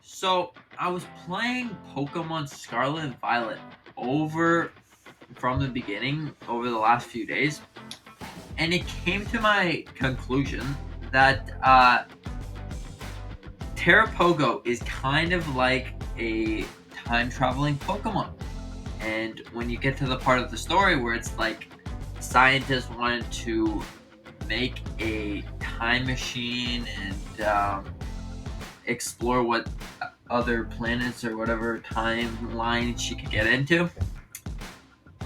So I was playing Pokemon Scarlet and Violet over from the beginning over the last few days, and it came to my conclusion that Tarapogo is kind of like a time traveling Pokemon. And when you get to the part of the story where it's like scientists wanted to make a time machine and explore what other planets or whatever timeline she could get into.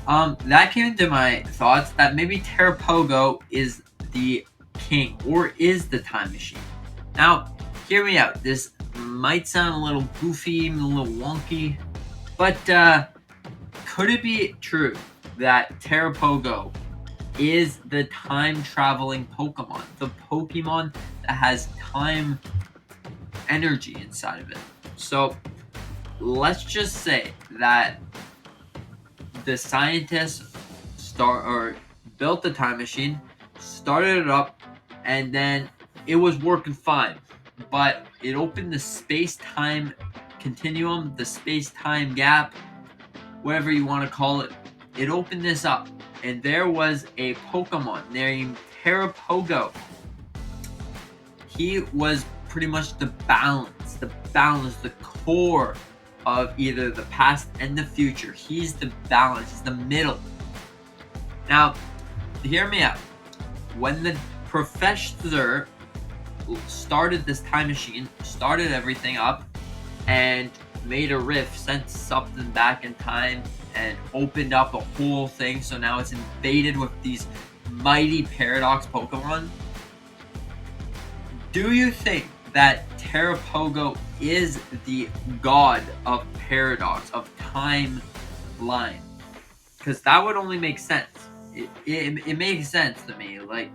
That came into my thoughts that maybe Tarapogo is the king or is the time machine. Now, hear me out. This might sound a little goofy, a little wonky, but could it be true that Tarapogo is the time traveling Pokemon? The Pokemon that has time energy inside of it. So let's just say that the scientists built the time machine, started it up, and then it was working fine. But it opened the space-time continuum, the space-time gap, whatever you want to call it. It opened this up, and there was a Pokemon named Tarapogo. He was pretty much the balance, the core of either the past and the future. He's the balance, he's the middle. Now, hear me out. When the professor started this time machine, started everything up, and made a rift, sent something back in time, and opened up a whole thing, so now it's invaded with these mighty Paradox Pokemon. Do you think that Tarapogo is the god of paradox, of timeline? Because that would only make sense. It makes sense to me. Like,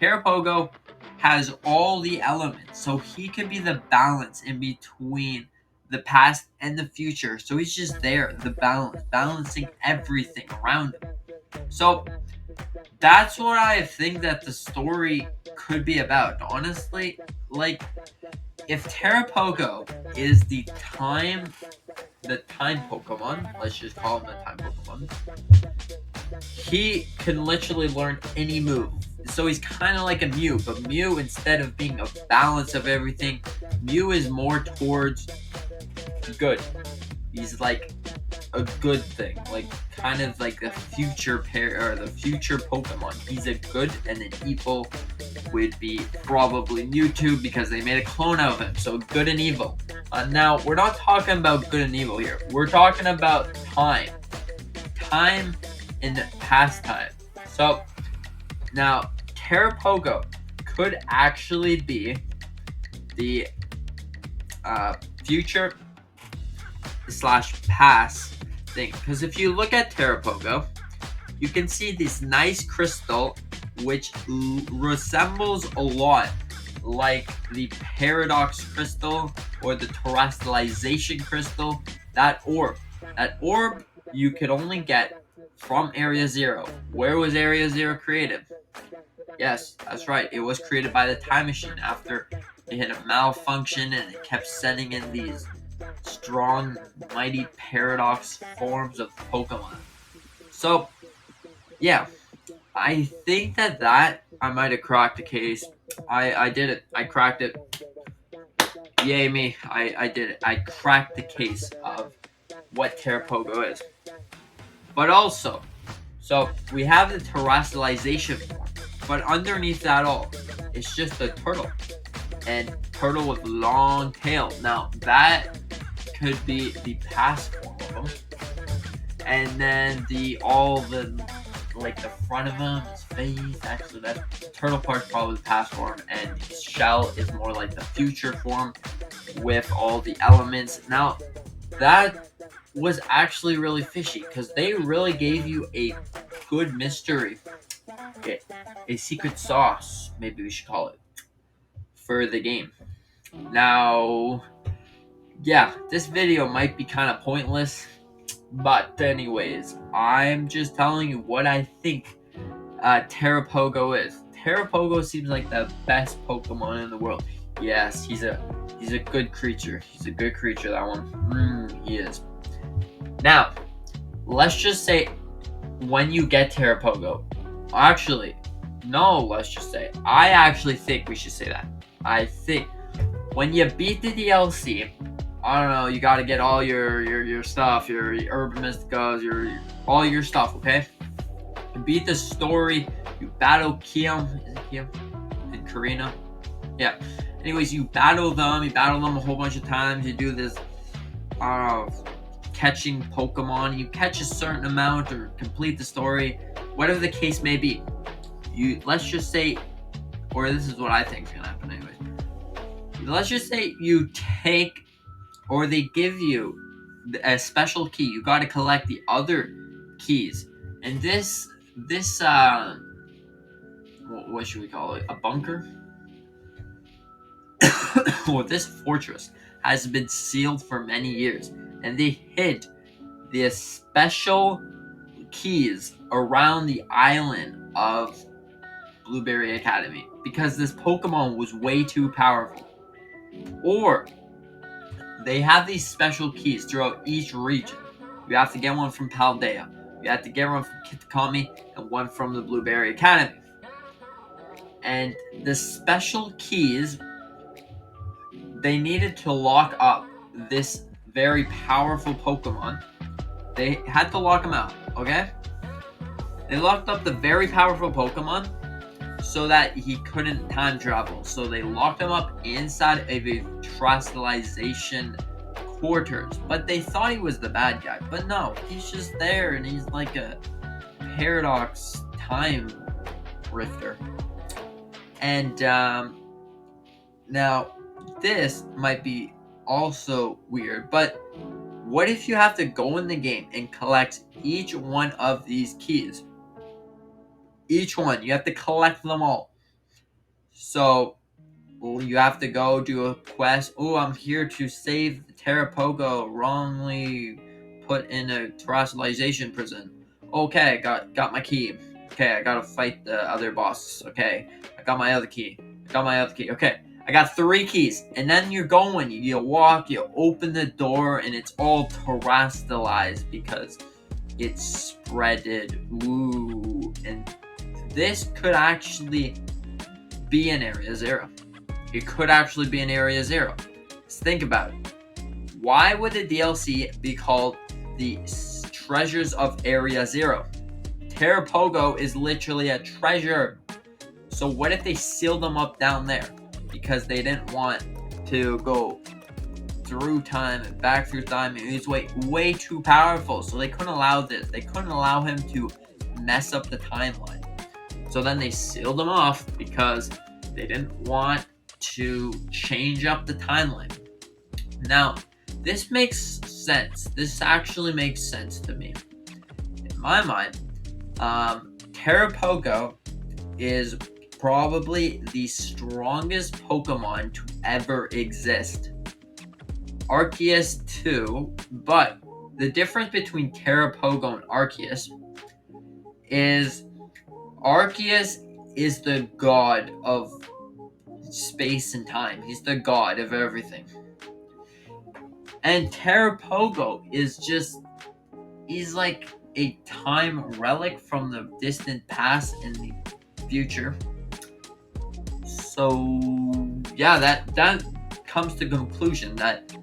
Tarapogo has all the elements, so he can be the balance in between the past and the future. So he's just there, the balance, balancing everything around him. So that's what I think that the story could be about. Honestly, like, if Tarapogo is the time Pokemon, let's just call him the time Pokemon, he can literally learn any move. So he's kind of like a Mew, but Mew, instead of being a balance of everything, Mew is more towards good. He's like a good thing, like kind of like the future the future Pokemon. He's a good, and an evil would be probably Mewtwo because they made a clone of him. So good and evil. Now we're not talking about good and evil here. We're talking about time in the past time. So now Tarapogo could actually be the future slash past thing, because if you look at Tarapogo, you can see this nice crystal which resembles a lot like the Paradox crystal or the terrestrialization crystal. That orb you could only get from Area Zero. Where was Area Zero created? Yes, that's right, it was created by the time machine after it had a malfunction and it kept sending in these strong, mighty Paradox forms of Pokemon. So, yeah, I think that I might have cracked the case. I did it. I cracked it. Yay me. I did it. I cracked the case of what Tarapogo is. But also, so we have the terrestrialization form, but underneath that all, it's just a turtle. And turtle with long tail. Now, that could be the past form of him. And then the front of him, his face, actually that turtle part's probably the past form, and his shell is more like the future form with all the elements. Now, that was actually really fishy because they really gave you a good mystery. Okay, a secret sauce, maybe we should call it, for the game. Now, yeah, this video might be kind of pointless, but anyways, I'm just telling you what I think Tarapogo is. Tarapogo seems like the best Pokemon in the world. Yes, he's a He's a good creature. He's a good creature, that one. He is. Now, let's just say when you get Tarapogo. Actually, no, let's just say. I actually think we should say that. I think when you beat the DLC, I don't know, you gotta get all your stuff, your Urban Mysticas, all your stuff, okay? You beat the story, you battle Kiam, is it Kiam? And Karina? Yeah. Anyways, you battle them a whole bunch of times, you do this, catching Pokemon, you catch a certain amount or complete the story, whatever the case may be. Let's just say, or this is what I think is gonna happen anyways. Let's just say you take, or they give you a special key. You got to collect the other keys, and this what should we call it? A bunker? Well, this fortress has been sealed for many years, and they hid the special keys around the island of Blueberry Academy because this Pokemon was way too powerful. Or they have these special keys throughout each region. You have to get one from Paldea, you have to get one from Kitakami, and one from the Blueberry Academy. And the special keys, they needed to lock up this very powerful Pokemon. They had to lock him out, okay? They locked up the very powerful Pokemon so that he couldn't time travel. So they locked him up inside of a terastallization quarters. But they thought he was the bad guy. But no, he's just there and he's like a paradox time rifter. And now this might be also weird, but what if you have to go in the game and collect each one of these keys? Each one, you have to collect them all. So you have to go do a quest. Oh, I'm here to save Tarapogo, wrongly put in a terastallization prison. Okay, got my key. Okay, I gotta fight the other boss. Okay, I got my other key. Okay, I got 3 keys. And then you're going, you walk, you open the door, and it's all terastallized because it's spreaded. Ooh, and this could actually be an Area 0. It could actually be an Area 0. Let's think about it. Why would the DLC be called the Treasures of Area 0? Tarapogo is literally a treasure. So what if they sealed them up down there? Because they didn't want to go through time and back through time, and he's way too powerful. So they couldn't allow this. They couldn't allow him to mess up the timeline. So then they sealed him off because they didn't want to change up the timeline. Now, this makes sense. This actually makes sense to me. In my mind, Tarapogo is probably the strongest Pokemon to ever exist. Arceus too, but the difference between Tarapogo and Arceus is Arceus is the god of space and time. He's the god of everything. And Tarapogo is just, he's like a time relic from the distant past and the future. So yeah, that comes to conclusion that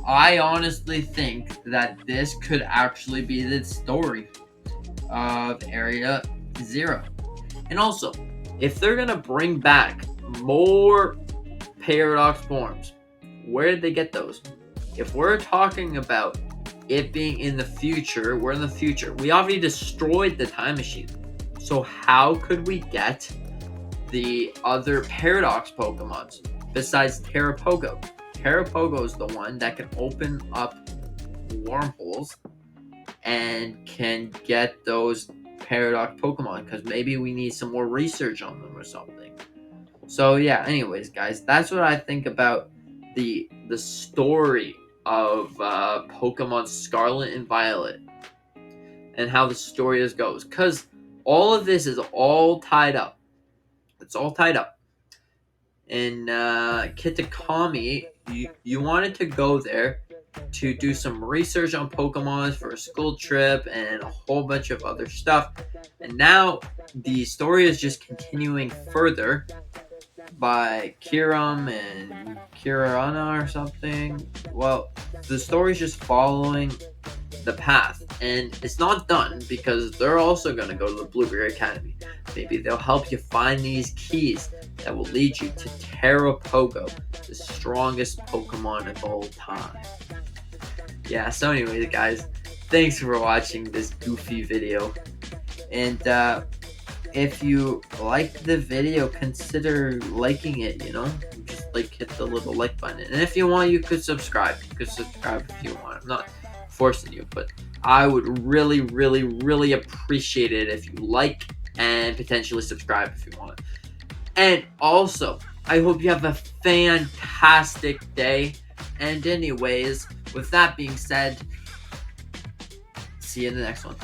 I honestly think that this could actually be the story of Area 0. And also, if they're gonna bring back more paradox forms, where did they get those? If we're talking about it being in the future, we're in the future. We already destroyed the time machine. So how could we get the other paradox Pokemons besides Tarapogo? Tarapogo is the one that can open up wormholes and can get those paradox Pokemon, because maybe we need some more research on them or something. So yeah, anyways guys, that's what I think about the story of Pokemon Scarlet and Violet and how the story goes, because all of this is all tied up. It's all tied up. And Kitakami you wanted to go there to do some research on Pokemon for a school trip and a whole bunch of other stuff. And now the story is just continuing further by Kiram and Kirana or something. Well, the story's just following the path, and it's not done because they're also going to go to the Blueberry Academy. Maybe they'll help you find these keys that will lead you to Tarapogo, the strongest Pokemon of all time. Yeah, so anyways, guys, thanks for watching this goofy video. And if you liked the video, consider liking it, just like hit the little like button. And if you want, you could subscribe. You could subscribe if you want. I'm not forcing you, but I would really, really, really appreciate it if you like and potentially subscribe if you want. And also, I hope you have a fantastic day. And anyways, with that being said, see you in the next one.